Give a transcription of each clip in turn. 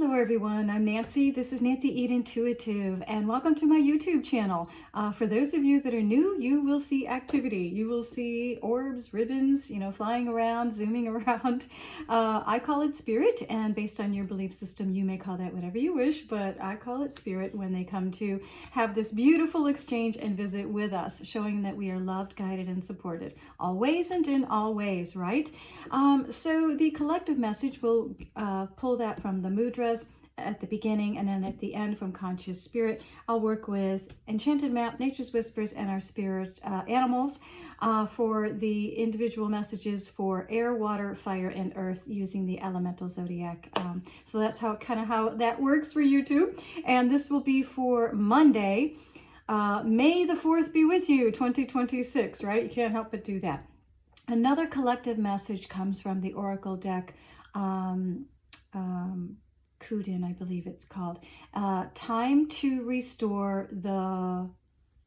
Hello everyone, I'm Nancy. This is Nancy Eat Intuitive, and welcome to my YouTube channel. For those of you that are new, you will see activity. You will see orbs, ribbons, flying around, zooming around. I call it spirit, and based on your belief system, you may call that whatever you wish, but I call it spirit when they come to have this beautiful exchange and visit with us, showing that we are loved, guided, and supported, always and in all ways, right? So the collective message will pull that from the mudras at the beginning, and then at the end from Conscious Spirit. I'll work with Enchanted Map, Nature's Whispers, and our spirit animals for the individual messages for air, water, fire, and earth using the elemental zodiac. So that's how that works for YouTube. And this will be for Monday. May the 4th be with you, 2026, right? You can't help but do that. Another collective message comes from the Oracle deck, Kudin, I believe it's called. Time to restore the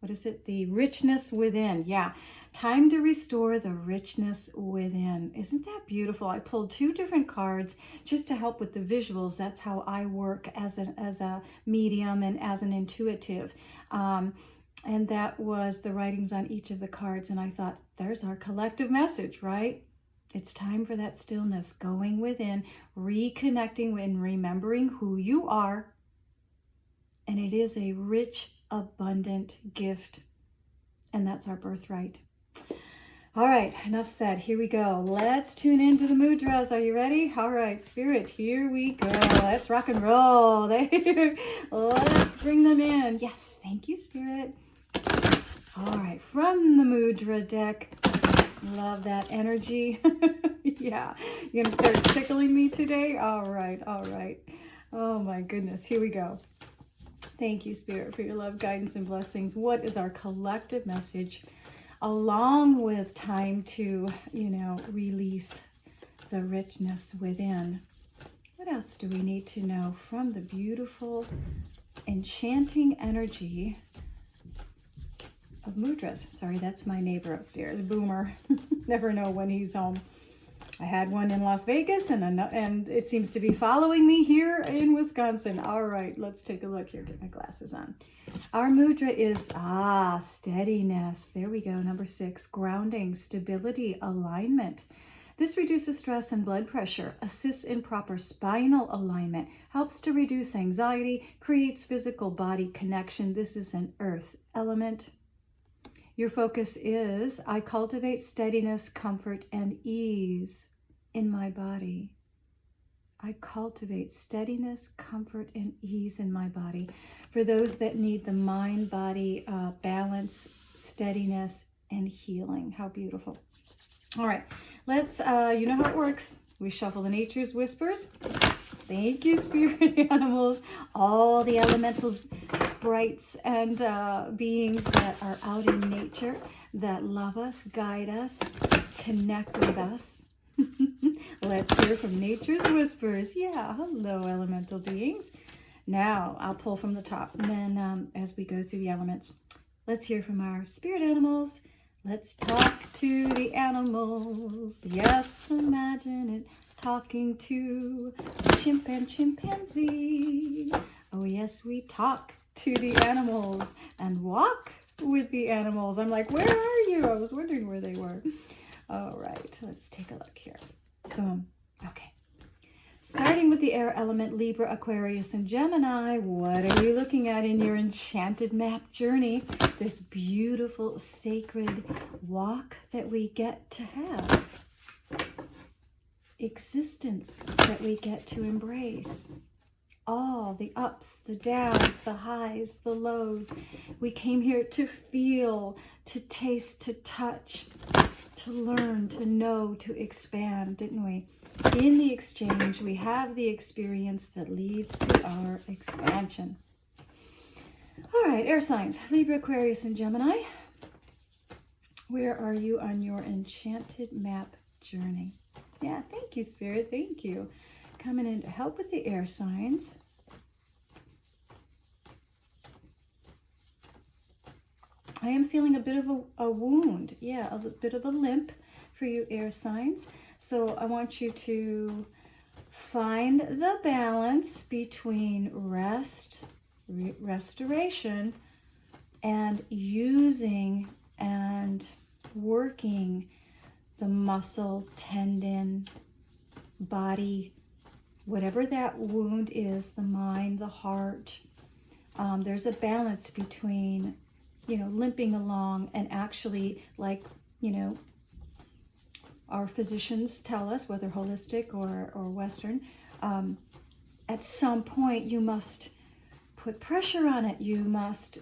richness within. Yeah, time to restore the richness within. Isn't that beautiful? I pulled 2 different cards just to help with the visuals. That's how I work as a medium and as an intuitive. And that was the writings on each of the cards. And I thought, there's our collective message, right? It's time for that stillness, going within, reconnecting and remembering who you are. And it is a rich, abundant gift. And that's our birthright. All right, enough said. Here we go. Let's tune into the mudras. Are you ready? All right, Spirit, here we go. Let's rock and roll. Let's bring them in. Yes, thank you, Spirit. All right, from the mudra deck. Love that energy. Yeah, you're gonna start tickling me today? All right. Oh my goodness, here we go. Thank you, Spirit, for your love, guidance, and blessings. What is our collective message, along with time to, release the richness within? What else do we need to know from the beautiful, enchanting energy of mudras? Sorry, that's my neighbor upstairs, Boomer. Never know when he's home. I had one in Las Vegas, and it seems to be following me here in Wisconsin. All right, let's take a look here. Get my glasses on. Our mudra is steadiness. There we go. Number 6, grounding, stability, alignment. This reduces stress and blood pressure, assists in proper spinal alignment, helps to reduce anxiety, creates physical body connection. This is an earth element. Your focus is, I cultivate steadiness, comfort, and ease in my body. I cultivate steadiness, comfort, and ease in my body. For those that need the mind-body balance, steadiness, and healing. How beautiful. All right, let's, you know how it works. We shuffle the Nature's Whispers. Thank you, spirit animals. All the elemental sprites and beings that are out in nature that love us, guide us, connect with us. Let's hear from Nature's Whispers. Yeah, hello, elemental beings. Now, I'll pull from the top, and then as we go through the elements, let's hear from our spirit animals. Let's talk to the animals. Yes, imagine it. Talking to a chimp and chimpanzee. Oh yes, we talk to the animals and walk with the animals. I'm like, where are you? I was wondering where they were. All right, let's take a look here. Boom. Okay. Starting with the air element, Libra, Aquarius, and Gemini, what are you looking at in your enchanted map journey? This beautiful, sacred walk that we get to have. Existence that we get to embrace. All the ups, the downs, the highs, the lows. We came here to feel, to taste, to touch, to learn, to know, to expand, didn't we? In the exchange, we have the experience that leads to our expansion. All right, air signs, Libra, Aquarius, and Gemini. Where are you on your enchanted map journey? Yeah, thank you, Spirit. Thank you. Coming in to help with the air signs. I am feeling a bit of a wound. Yeah, a bit of a limp for you air signs. So I want you to find the balance between restoration and using and working the muscle, tendon, body, whatever that wound is, the mind, the heart. There's a balance between, limping along and actually, like, our physicians tell us, whether holistic or Western, at some point you must put pressure on it. You must,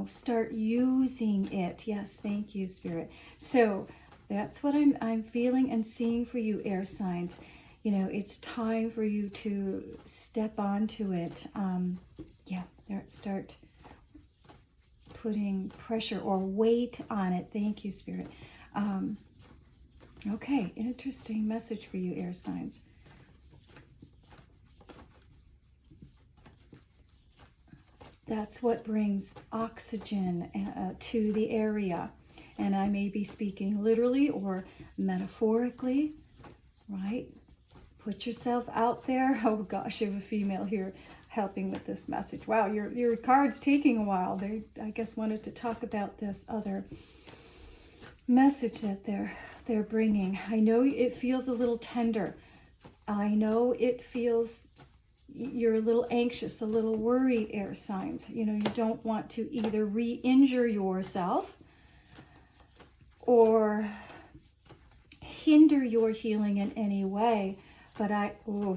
start using it. Yes, thank you, Spirit. So that's what I'm feeling and seeing for you, air signs. It's time for you to step onto it. Start putting pressure or weight on it. Thank you, Spirit. Okay, interesting message for you, air signs. That's what brings oxygen to the area. And I may be speaking literally or metaphorically, right? Put yourself out there. Oh gosh, you have a female here helping with this message. Wow, your card's taking a while. They, I guess, wanted to talk about this other message that they're bringing. I know it feels a little tender. I know it feels you're a little anxious, a little worried, air signs. You don't want to either re-injure yourself or hinder your healing in any way. But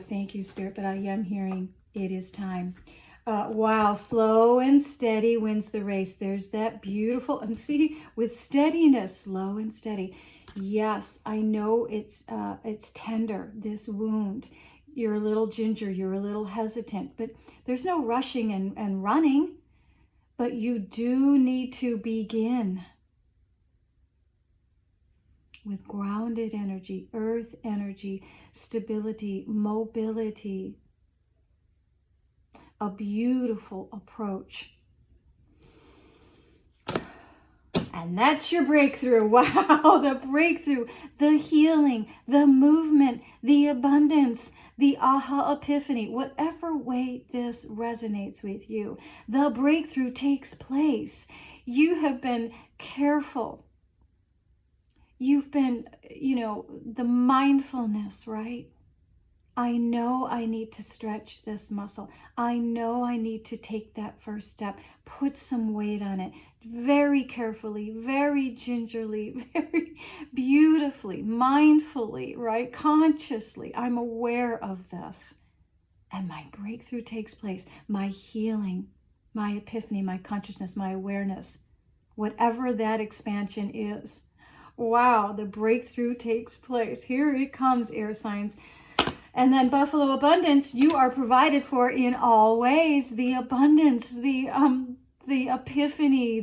thank you, Spirit, but I am hearing it is time. Wow, slow and steady wins the race. There's that beautiful, and see, with steadiness, slow and steady. Yes, I know it's tender, this wound. You're a little ginger, you're a little hesitant, but there's no rushing and running. But you do need to begin with grounded energy, earth energy, stability, mobility. A beautiful approach. And that's your breakthrough. Wow, the breakthrough, the healing, the movement, the abundance, the aha epiphany, whatever way this resonates with you, the breakthrough takes place. You have been careful. You've been, the mindfulness, right? I know I need to stretch this muscle. I know I need to take that first step, put some weight on it, very carefully, very gingerly, very beautifully, mindfully, right? Consciously. I'm aware of this. And my breakthrough takes place, my healing, my epiphany, my consciousness, my awareness, whatever that expansion is. Wow, the breakthrough takes place. Here it comes, air signs. And then Buffalo Abundance, you are provided for in all ways. The abundance, the epiphany,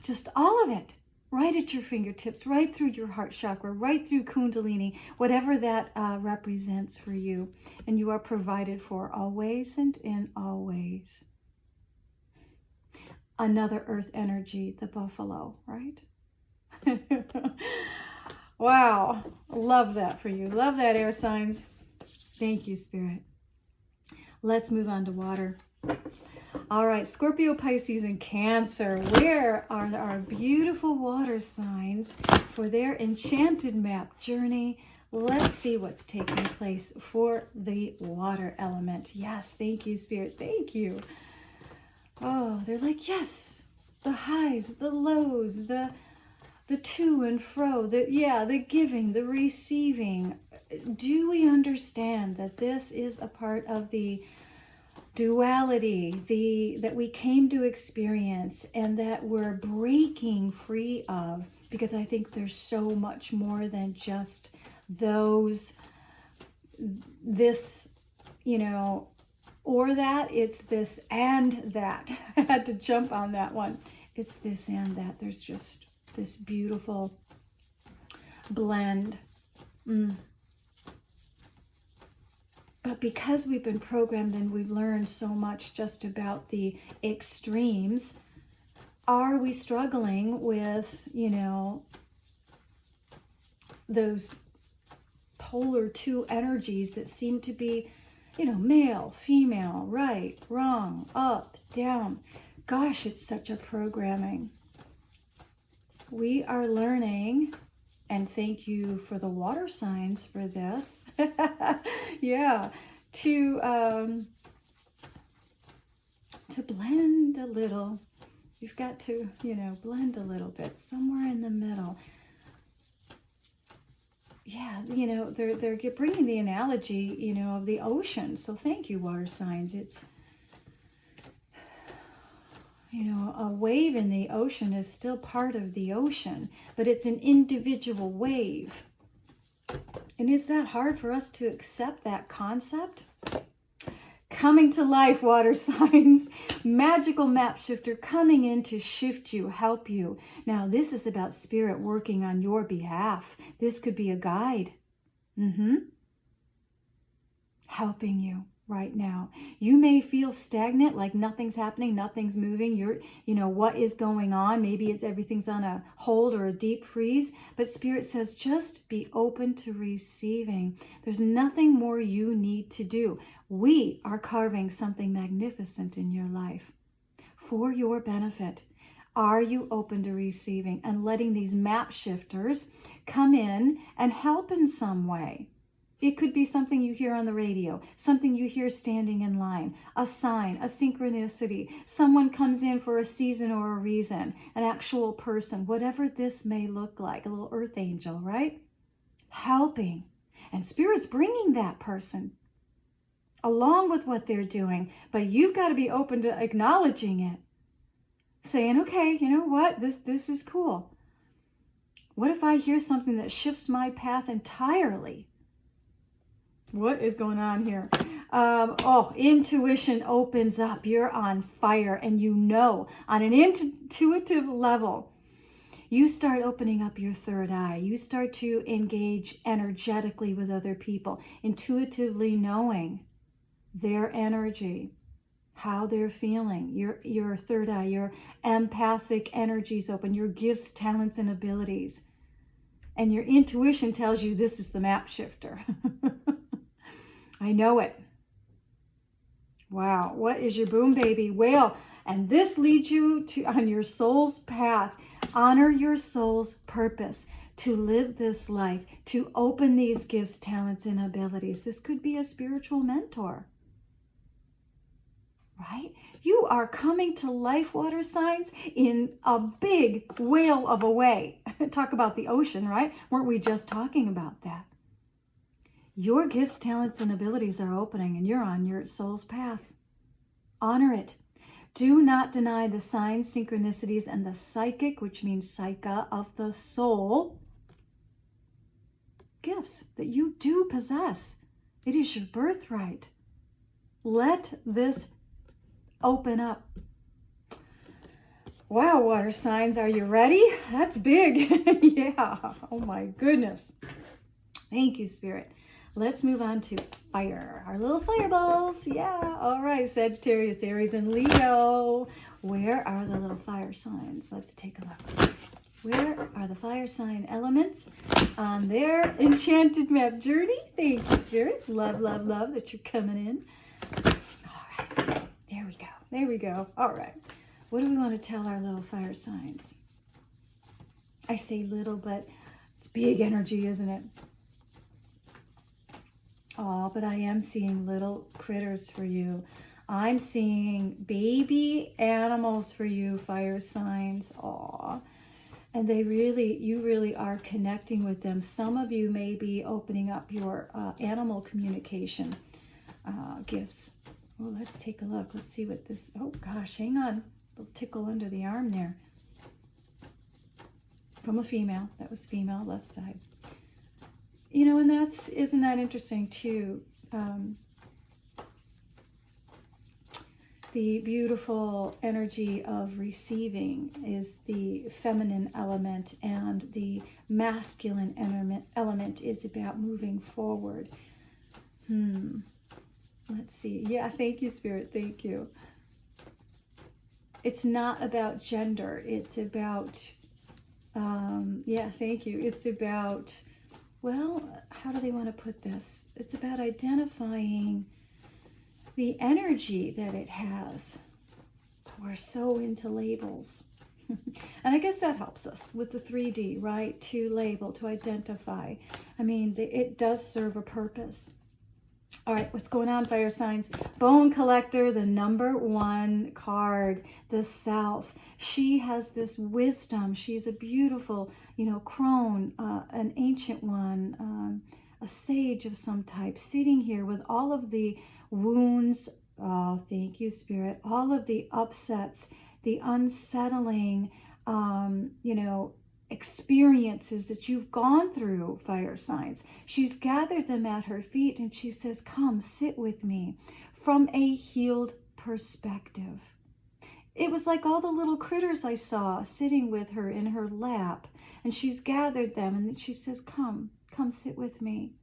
just all of it, right at your fingertips, right through your heart chakra, right through Kundalini, whatever that represents for you. And you are provided for always and in all ways. Another earth energy, the buffalo, right? Wow, love that for you. Love that, air signs. Thank you, Spirit. Let's move on to water. All right, Scorpio, Pisces, and Cancer. Where are our beautiful water signs for their enchanted map journey? Let's see what's taking place for the water element. Yes, thank you, Spirit. Thank you. Oh, they're like, yes, the highs, the lows, the to and fro, the giving, the receiving. Do we understand that this is a part of the duality that we came to experience and that we're breaking free of? Because I think there's so much more than just this, or that. It's this and that. I had to jump on that one. It's this and that. There's just this beautiful blend. But because we've been programmed and we've learned so much just about the extremes, are we struggling with, those polar two energies that seem to be, male, female, right, wrong, up, down. Gosh, it's such a programming. We are learning, and thank you for the water signs for this. Yeah, to blend a little. You've got to, blend a little bit, somewhere in the middle. Yeah, they're bringing the analogy, of the ocean. So thank you, water signs. It's, a wave in the ocean is still part of the ocean, but it's an individual wave. And is that hard for us to accept that concept? Coming to life, water signs. Magical map shifter coming in to shift you, help you. Now, this is about spirit working on your behalf. This could be a guide. Helping you right now. You may feel stagnant, like nothing's happening, nothing's moving. What is going on? Maybe it's everything's on a hold or a deep freeze. But Spirit says just be open to receiving. There's nothing more you need to do. We are carving something magnificent in your life for your benefit. Are you open to receiving and letting these map shifters come in and help in some way? It could be something you hear on the radio, something you hear standing in line, a sign, a synchronicity, someone comes in for a season or a reason, an actual person, whatever this may look like, a little earth angel, right? Helping. And Spirit's bringing that person along with what they're doing, but you've got to be open to acknowledging it. Saying, okay, you know what? This is cool. What if I hear something that shifts my path entirely? What is going on here? Intuition opens up. You're on fire, and on an intuitive level, you start opening up your third eye. You start to engage energetically with other people, intuitively knowing their energy, how they're feeling. Your third eye, your empathic energies open, your gifts, talents, and abilities. And your intuition tells you this is the map shifter. I know it. Wow, what is your boom baby whale? And this leads you on your soul's path. Honor your soul's purpose to live this life, to open these gifts, talents, and abilities. This could be a spiritual mentor. Right? You are coming to life, water signs, in a big whale of a way. Talk about the ocean, right? Weren't we just talking about that? Your gifts, talents, and abilities are opening, and you're on your soul's path. Honor it. Do not deny the signs, synchronicities, and the psychic, which means psyche, of the soul, gifts that you do possess. It is your birthright. Let this open up. Wow, water signs, are you ready? That's big. Yeah. Oh my goodness. Thank you, Spirit. Let's move on to fire. Our little fireballs. Yeah. All right, Sagittarius, Aries, and Leo. Where are the little fire signs? Let's take a look. Where are the fire sign elements on their enchanted map journey? Thank you, Spirit. Love, love, love that you're coming in. All right. There we go. There we go. All right. What do we want to tell our little fire signs? I say little, but it's big energy, isn't it? Oh, but I am seeing little critters for you. I'm seeing baby animals for you, fire signs. Aw. And you really are connecting with them. Some of you may be opening up your animal communication gifts. Well, let's take a look. Let's see what this, oh gosh, hang on. A little tickle under the arm there. From a female. That was female, left side. And isn't that interesting too? The beautiful energy of receiving is the feminine element, and the masculine element is about moving forward. Let's see. Yeah, thank you, Spirit. Thank you. It's not about gender. It's about, yeah, thank you. It's about well, how do they want to put this? It's about identifying the energy that it has. We're so into labels. And I guess that helps us with the 3D, right? To label, to identify. I mean, it does serve a purpose. All right, what's going on, fire signs? Bone Collector, the number 1 card, the self. She has this wisdom. She's a beautiful, crone, an ancient one, a sage of some type, sitting here with all of the wounds. Oh, thank you, Spirit. All of the upsets, the unsettling, experiences that you've gone through, fire signs. She's gathered them at her feet and she says, come sit with me from a healed perspective. It was like all the little critters I saw sitting with her in her lap, and she's gathered them and she says, come sit with me.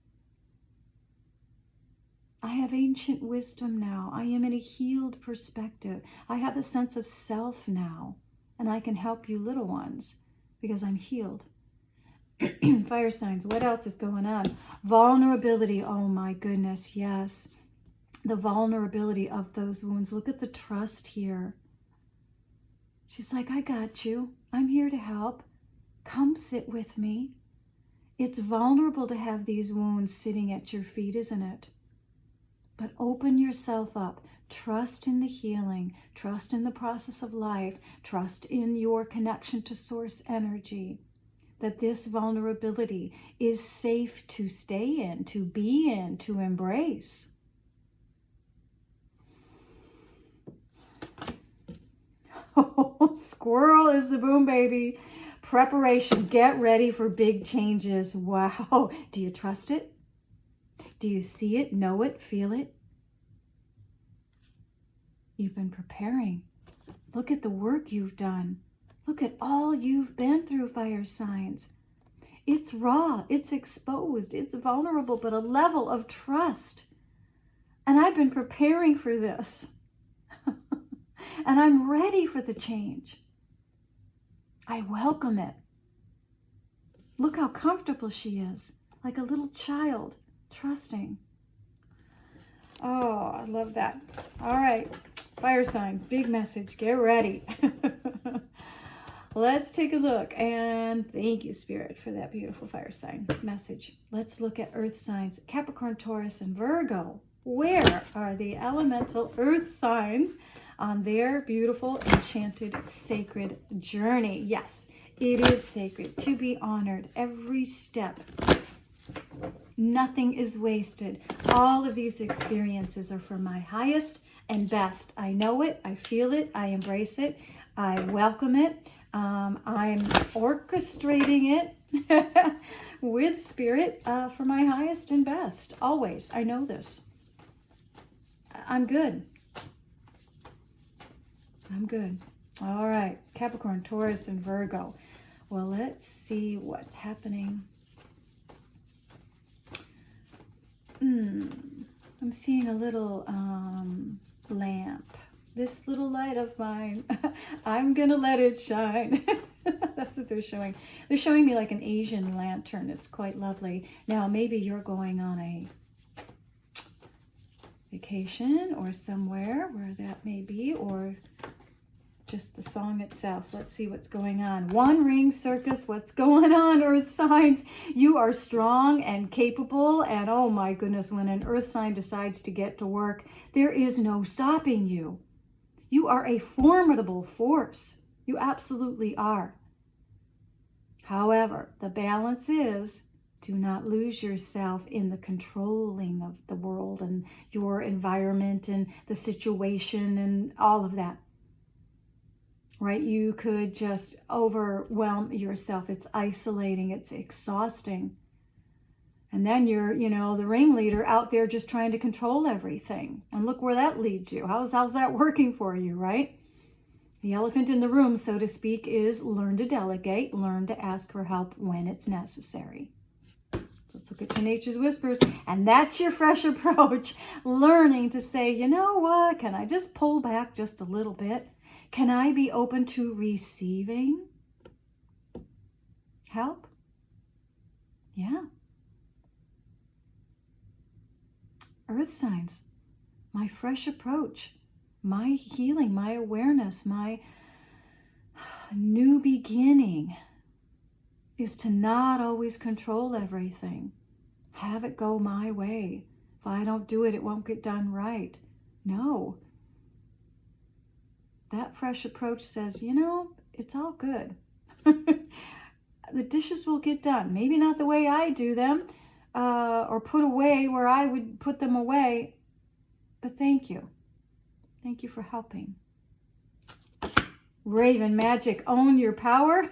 I have ancient wisdom now. I am in a healed perspective. I have a sense of self now, and I can help you little ones because I'm healed. Fire signs, what else is going on? Vulnerability. Oh my goodness, yes. The vulnerability of those wounds. Look at the trust here. She's like, I got you. I'm here to help. Come sit with me. It's vulnerable to have these wounds sitting at your feet, isn't it? But open yourself up. Trust in the healing. Trust in the process of life. Trust in your connection to source energy. That this vulnerability is safe to stay in, to be in, to embrace. Oh, squirrel is the boom, baby. Preparation. Get ready for big changes. Wow. Do you trust it? Do you see it, know it, feel it? You've been preparing. Look at the work you've done. Look at all you've been through, fire signs. It's raw, it's exposed, it's vulnerable, but a level of trust. And I've been preparing for this. And I'm ready for the change. I welcome it. Look how comfortable she is, like a little child, trusting. Oh, I love that. All right, fire signs, big message. Get ready. Let's take a look. And thank you, Spirit, for that beautiful fire sign message. Let's look at earth signs. Capricorn, Taurus, and Virgo. Where are the elemental earth signs on their beautiful, enchanted, sacred journey? Yes, it is sacred to be honored every step. Nothing is wasted. All of these experiences are for my highest and best. I know it. I feel it. I embrace it. I welcome it. I'm orchestrating it with Spirit for my highest and best. Always. I know this. I'm good. I'm good. All right. Capricorn, Taurus, and Virgo. Well, let's see what's happening. I'm seeing a little lamp. This little light of mine, I'm gonna let it shine. That's what they're showing. They're showing me like an Asian lantern. It's quite lovely. Now, maybe you're going on a vacation or somewhere where that may be, or just the song itself. Let's see what's going on. One Ring Circus, what's going on, earth signs? You are strong and capable, and oh my goodness, when an earth sign decides to get to work, there is no stopping you. You are a formidable force. You absolutely are. However, the balance is, do not lose yourself in the controlling of the world and your environment and the situation and all of that. Right? You could just overwhelm yourself. It's isolating. It's exhausting. And then you're, the ringleader out there just trying to control everything. And look where that leads you. How's that working for you, right? The elephant in the room, so to speak, is learn to delegate, learn to ask for help when it's necessary. So let's look at your Nature's Whispers. And that's your fresh approach. Learning to say, you know what? Can I just pull back just a little bit? Can I be open to receiving help? Yeah. Earth signs, my fresh approach, my healing, my awareness, my new beginning is to not always control everything. Have it go my way. If I don't do it, it won't get done right. No. That fresh approach says, it's all good. The dishes will get done. Maybe not the way I do them, or put away where I would put them away. But thank you. Thank you for helping. Raven Magic, own your power.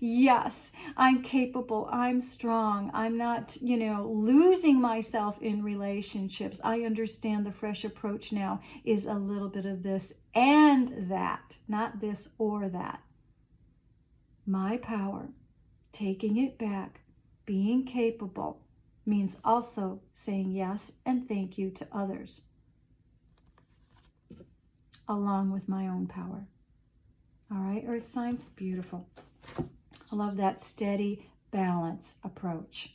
Yes, I'm capable. I'm strong. I'm not, losing myself in relationships. I understand the fresh approach now is a little bit of this and that, not this or that. My power, taking it back, being capable, means also saying yes and thank you to others, along with my own power. All right, Earth signs, beautiful. I love that steady balance approach.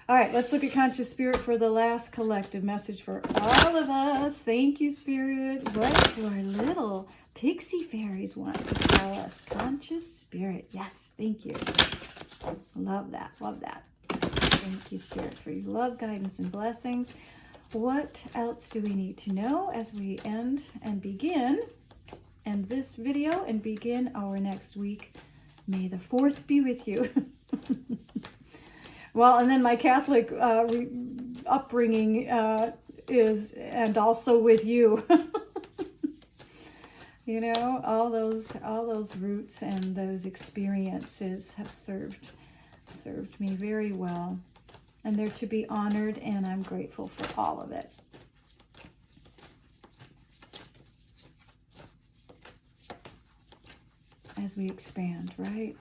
All right, let's look at Conscious Spirit for the last collective message for all of us. Thank you, Spirit. What do our little pixie fairies want to tell us? Conscious Spirit. Yes, thank you. Love that. Love that. Thank you, Spirit, for your love, guidance, and blessings. What else do we need to know as we end this video and begin our next week? May the 4th be with you. Well, and then my Catholic upbringing is, and also with you. All those roots and those experiences have served me very well, and they're to be honored, and I'm grateful for all of it. As we expand, right?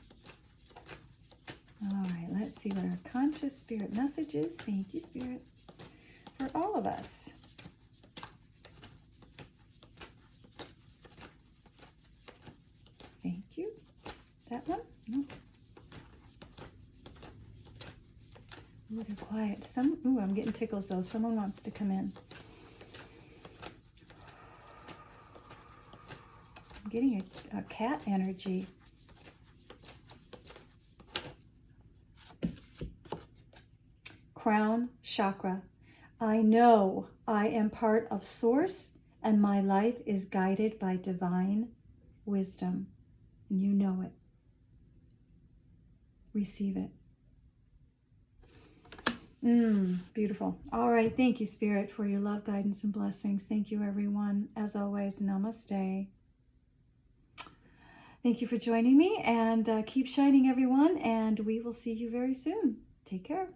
All right, let's see what our Conscious Spirit message is. Thank you, Spirit, for all of us. Thank you. That one? No. Ooh, they're quiet. I'm getting tickles though. Someone wants to come in. I'm getting a cat energy. Crown chakra. I know I am part of Source, and my life is guided by divine wisdom. And you know it. Receive it. Beautiful. All right. Thank you, Spirit, for your love, guidance, and blessings. Thank you, everyone. As always, namaste. Thank you for joining me, and keep shining, everyone, and we will see you very soon. Take care.